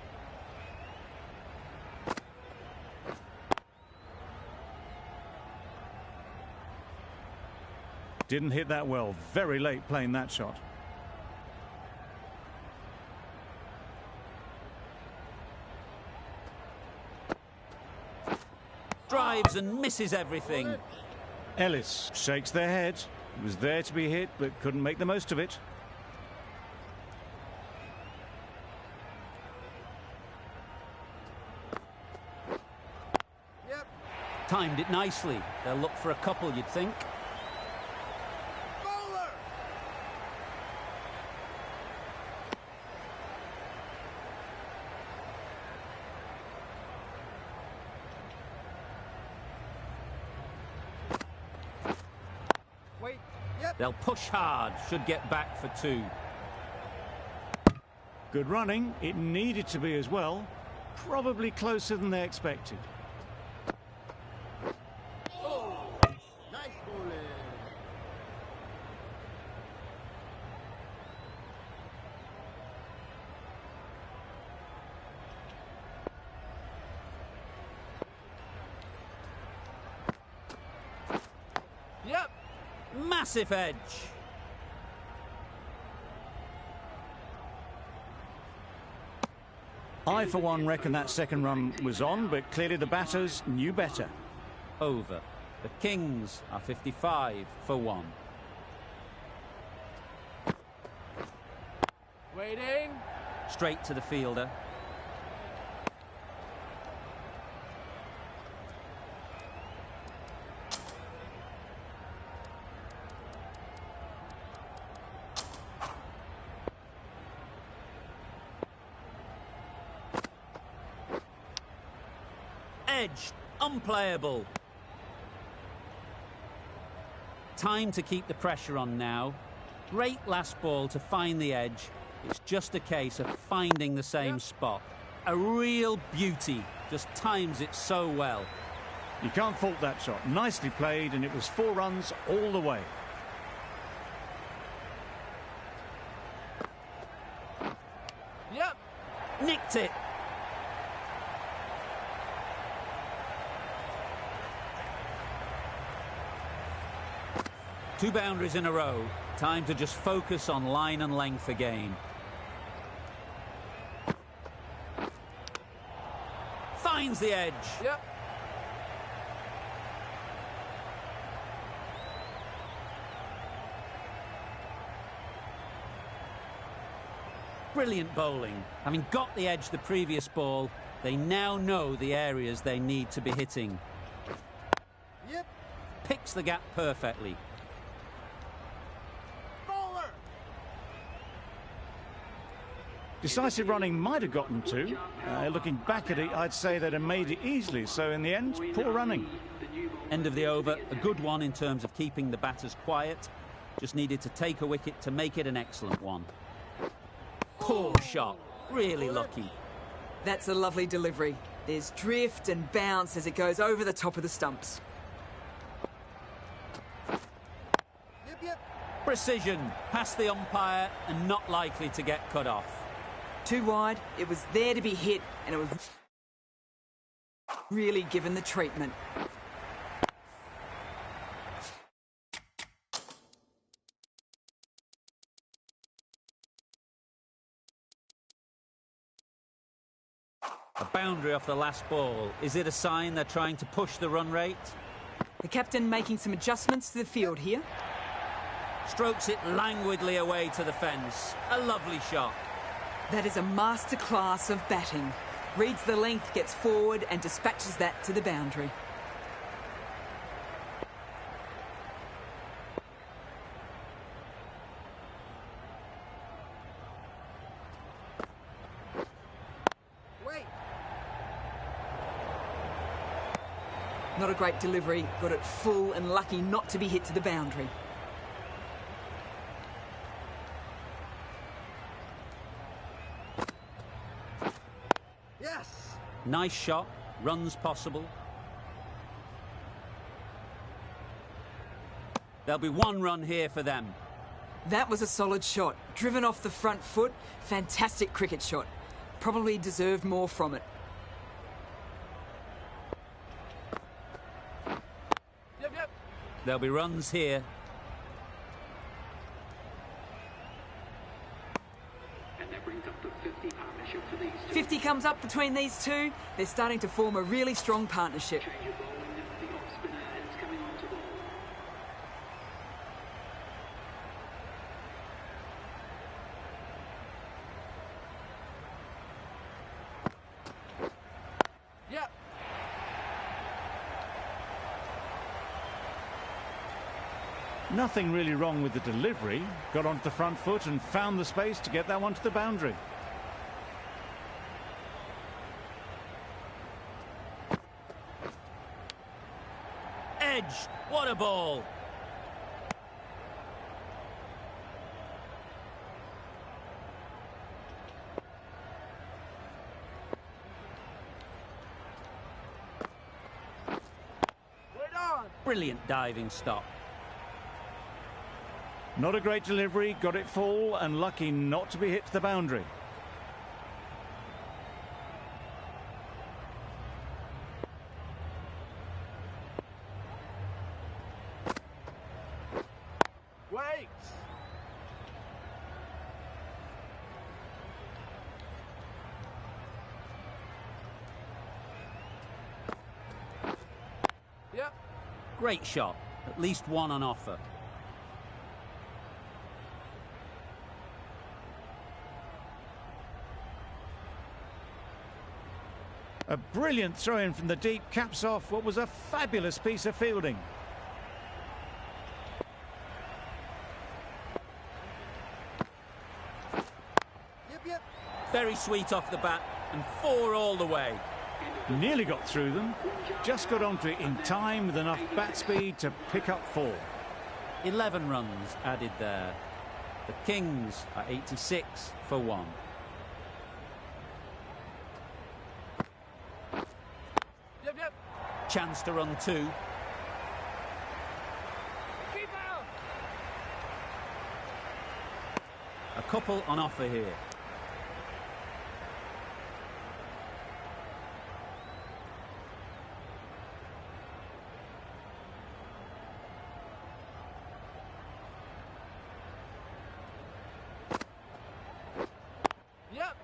Didn't hit that well. Very late playing that shot. Drives and misses everything. Ellis shakes their head. He was there to be hit, but couldn't make the most of it. Yep. Timed it nicely. They'll look for a couple, you'd think. Bowler. Wait. Yep. They'll push hard, should get back for 2. Good running. It needed to be as well. Probably closer than they expected. Massive edge. I, for one, reckon that second run was on, but clearly the batters knew better. Over. The Kings are 55 for 1. Waiting. Straight to the fielder. Edge, unplayable. Time to keep the pressure on now. Great last ball to find the edge. It's just a case of finding the same spot. A real beauty. Just times it so well. You can't fault that shot. Nicely played, and it was 4 runs all the way. Yep. Nicked it. Two boundaries in a row. Time to just focus on line and length again. Finds the edge. Yep. Brilliant bowling. Having got the edge the previous ball, they now know the areas they need to be hitting. Yep. Picks the gap perfectly. Bowler. Decisive running might have gotten 2. Looking back at it, I'd say they'd have made it easily. So in the end, poor running. End of the over. A good one in terms of keeping the batters quiet. Just needed to take a wicket to make it an excellent one. Poor shot. Really lucky. That's a lovely delivery. There's drift and bounce as it goes over the top of the stumps. Yep, yep. Precision. Past the umpire and not likely to get cut off. Too wide, it was there to be hit, and it was really given the treatment. A boundary off the last ball. Is it a sign they're trying to push the run rate? The captain making some adjustments to the field here. Strokes it languidly away to the fence. A lovely shot. That is a masterclass of batting. Reads the length, gets forward and dispatches that to the boundary. Wait. Not a great delivery, got it full and lucky not to be hit to the boundary. Yes. Nice shot. Runs possible. There'll be 1 run here for them. That was a solid shot. Driven off the front foot. Fantastic cricket shot. Probably deserved more from it. Yep, yep. There'll be runs here. And that brings up the 50 partnership for these two. 50 comes up between these two. They're starting to form a really strong partnership. Change of bowling. The off spinner is coming on to ball. Yep. Nothing really wrong with the delivery. Got onto the front foot and found the space to get that one to the boundary. Edge. What a ball. Wait on. Brilliant diving stop. Not a great delivery, got it full and lucky not to be hit to the boundary. Breaks. Yep. Great shot. At least one on offer. A brilliant throw-in from the deep caps off what was a fabulous piece of fielding. Yep. Very sweet off the bat and 4 all the way. Nearly got through them, just got onto it in time with enough bat speed to pick up 4. 11 runs added there. The Kings are 86 for 1. Yep. Chance to run 2. Keep out. A couple on offer here. Yep.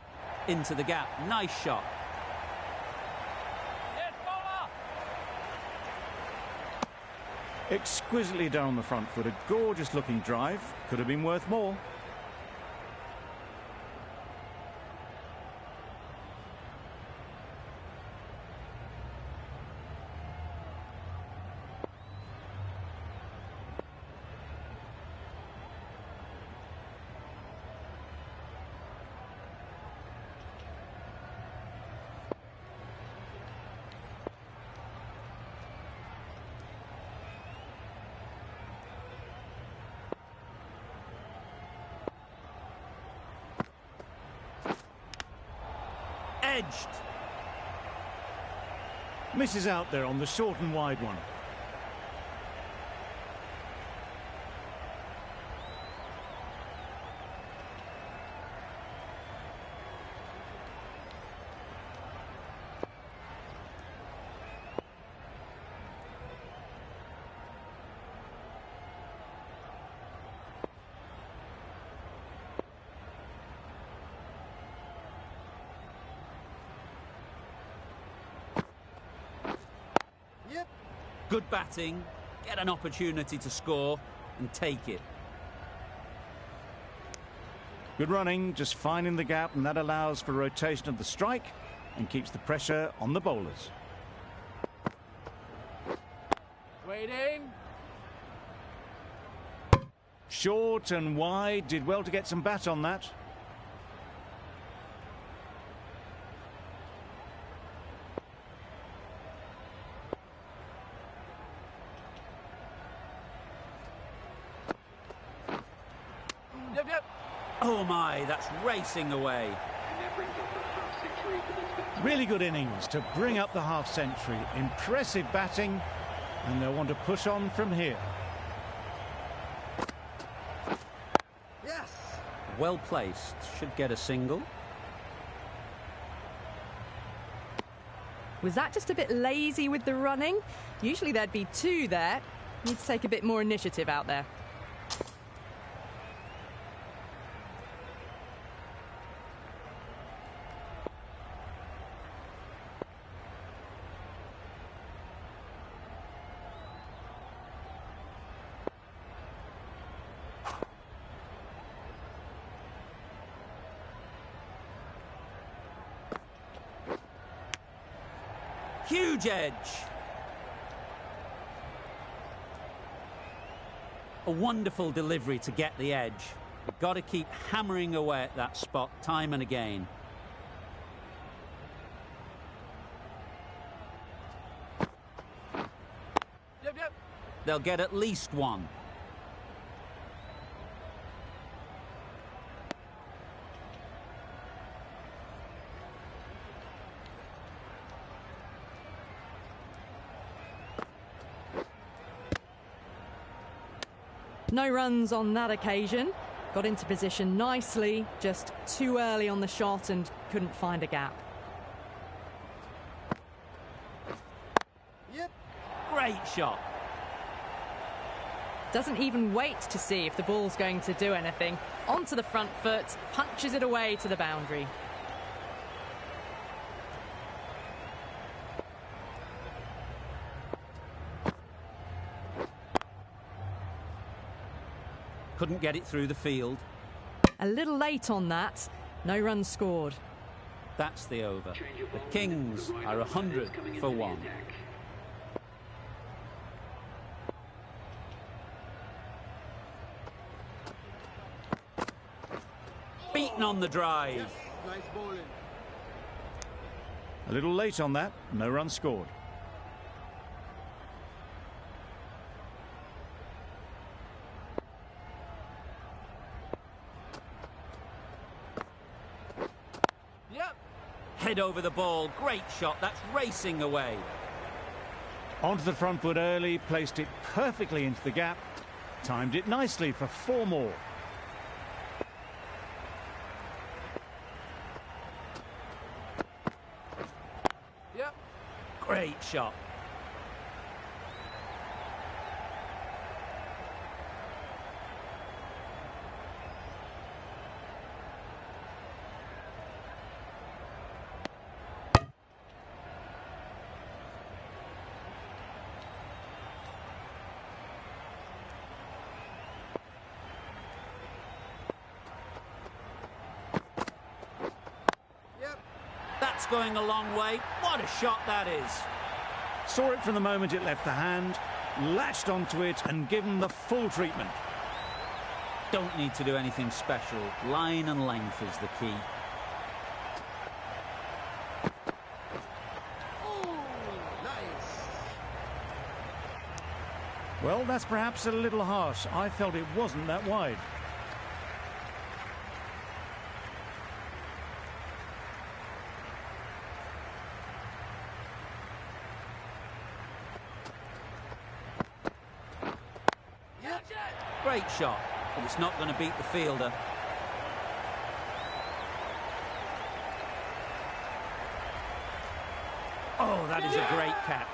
Into the gap. Nice shot. Hit bowler. Exquisitely done on the front foot. A gorgeous looking drive. Could have been worth more. Edged. Misses out there on the short and wide one. Yep. Good batting. Get an opportunity to score and take it. Good running, just finding the gap, and that allows for rotation of the strike and keeps the pressure on the bowlers. Waiting. Short and wide, did well to get some bat on that. Yep. Oh my, that's racing away. And that brings up the half century for this batsman. Really good innings to bring up the half century. Impressive batting, and they'll want to push on from here. Yes. Well placed. Should get a single. Was that just a bit lazy with the running? Usually there'd be 2 there. Need to take a bit more initiative out there. Huge edge. A wonderful delivery to get the edge. You've got to keep hammering away at that spot time and again. Yep. They'll get at least 1. No runs on that occasion. Got into position nicely, just too early on the shot and couldn't find a gap. Yep. Great shot. Doesn't even wait to see if the ball's going to do anything. Onto the front foot, punches it away to the boundary. Couldn't get it through the field. A little late on that. No runs scored. That's the over. The Kings are 100 for 1. Beaten on the drive. Nice bowling. A little late on that. No run scored. Yep. Head over the ball. Great shot. That's racing away. Onto the front foot early, placed it perfectly into the gap. Timed it nicely for 4 more. Yep. Great shot. Yep. That's going a long way. What a shot that is. Saw it from the moment it left the hand, latched onto it and given the full treatment. Don't need to do anything special. Line and length is the key. Ooh, nice. Well, that's perhaps a little harsh. I felt it wasn't that wide. Yep. Great shot, but it's not going to beat the fielder. Oh, that is a great catch.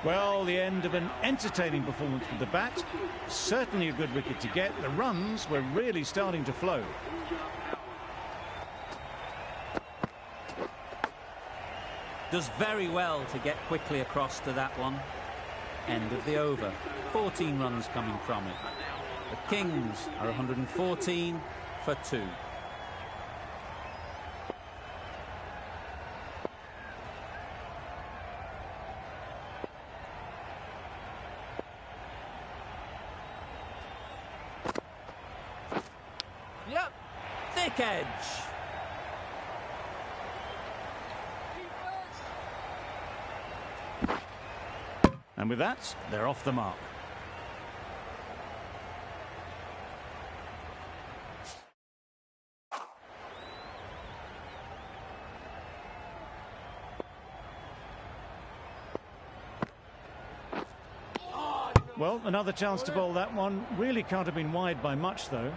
Well, the end of an entertaining performance with the bat. Certainly a good wicket to get. The runs were really starting to flow. Does very well to get quickly across to that one. End of the over. 14 runs coming from it. The Kings are 114 for 2. Yep. Thick edge. And with that, they're off the mark. Well, another chance to bowl that one. Really can't have been wide by much, though.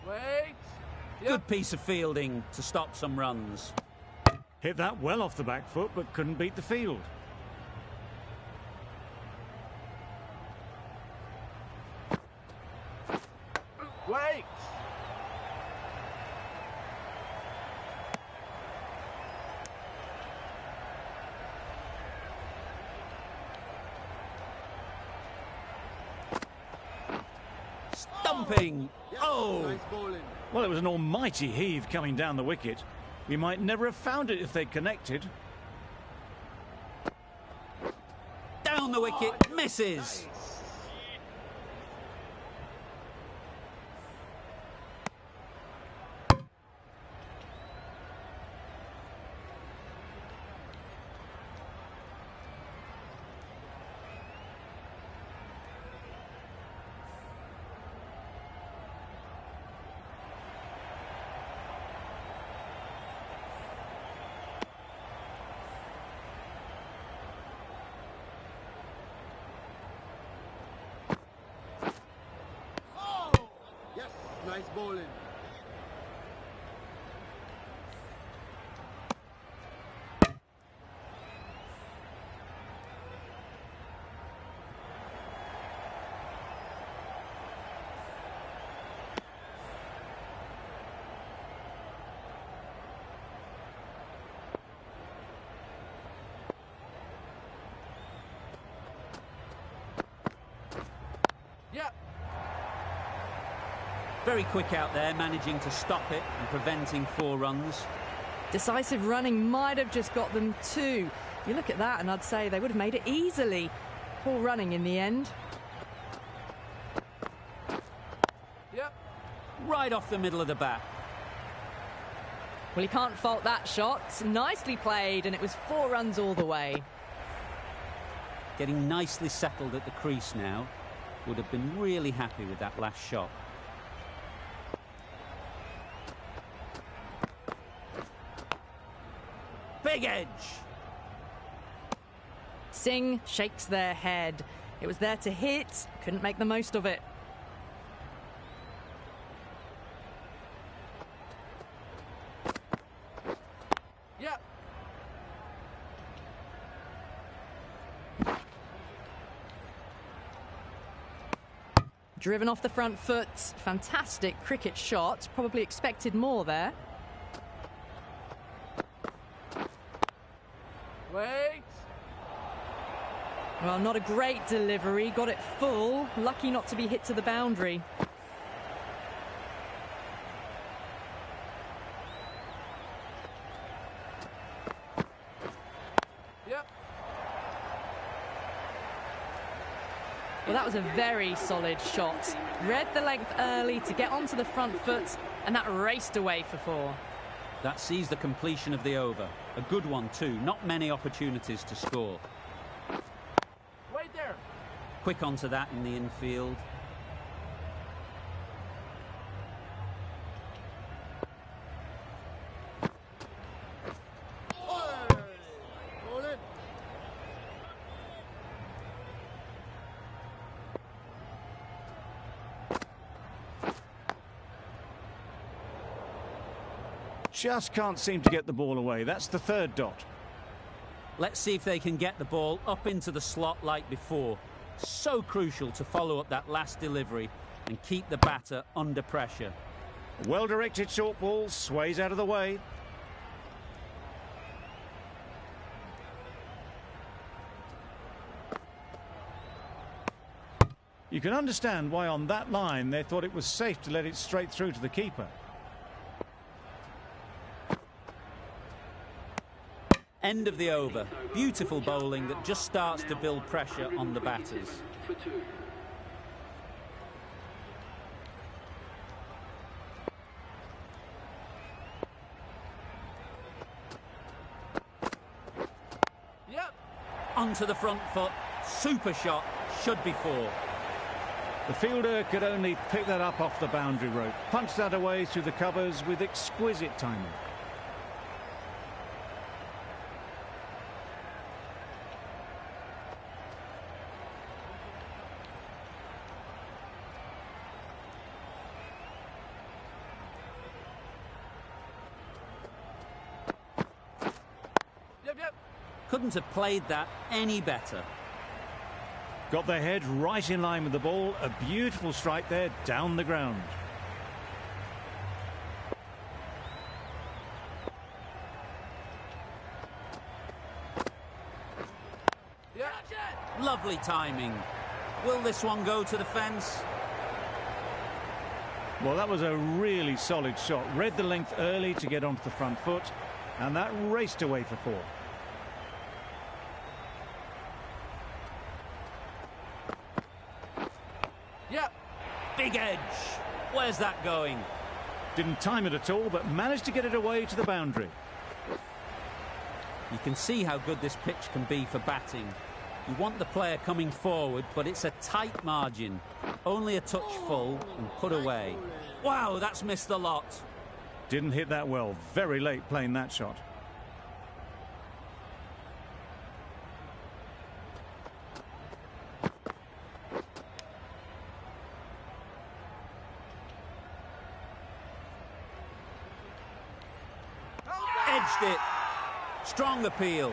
Wait. Good piece of fielding to stop some runs. Hit that well off the back foot, but couldn't beat the field. Wait. Stumping. Yep. Oh. Nice bowling. Well, it was an almighty heave coming down the wicket. We might never have found it if they'd connected. Down the wicket. Misses. Nice bowling. Yeah. Very quick out there, managing to stop it and preventing 4 runs. Decisive running might have just got them 2. You look at that and I'd say they would have made it easily. Poor running in the end. Yep. Right off the middle of the bat. Well, you can't fault that shot. Nicely played, and it was 4 runs all the way. Getting nicely settled at the crease now. Would have been really happy with that last shot. Big edge! Singh shakes their head. It was there to hit, couldn't make the most of it. Yep. Driven off the front foot. Fantastic cricket shot. Probably expected more there. Wait. Well, not a great delivery. Got it full. Lucky not to be hit to the boundary. Yep. Well, that was a very solid shot. Read the length early to get onto the front foot, and that raced away for 4. That sees the completion of the over. A good one too. Not many opportunities to score. Wait there. Quick onto that in the infield. Bowling. Just can't seem to get the ball away. That's the 3rd dot. Let's see if they can get the ball up into the slot like before. So crucial to follow up that last delivery and keep the batter under pressure. Well-directed short ball, sways out of the way. You can understand why on that line they thought it was safe to let it straight through to the keeper. End of the over. Beautiful bowling that just starts to build pressure on the batters. For 2. Yep. Onto the front foot. Super shot. Should be 4. The fielder could only pick that up off the boundary rope. Punched that away through the covers with exquisite timing. Yep. Couldn't have played that any better. Got their head right in line with the ball. A beautiful strike there down the ground. Yeah. Lovely timing. Will this one go to the fence? Well, that was a really solid shot. Read the length early to get onto the front foot, and that raced away for 4. Yep. Big edge. Where's that going? Didn't time it at all, but managed to get it away to the boundary. You can see how good this pitch can be for batting. You want the player coming forward, but it's a tight margin. Only a touch full and put away. Wow, that's missed the lot. Didn't hit that well. Very late playing that shot. edged it. Strong appeal.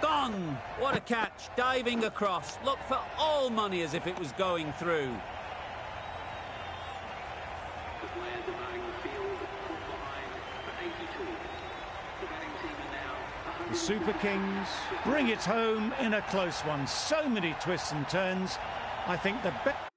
Gone! What a catch, diving across. Looked for all money as if it was going through. The players dividing the field from behind for 82. The batting team are now The Super Kings bring it home in a close one. So many twists and turns. I think the best...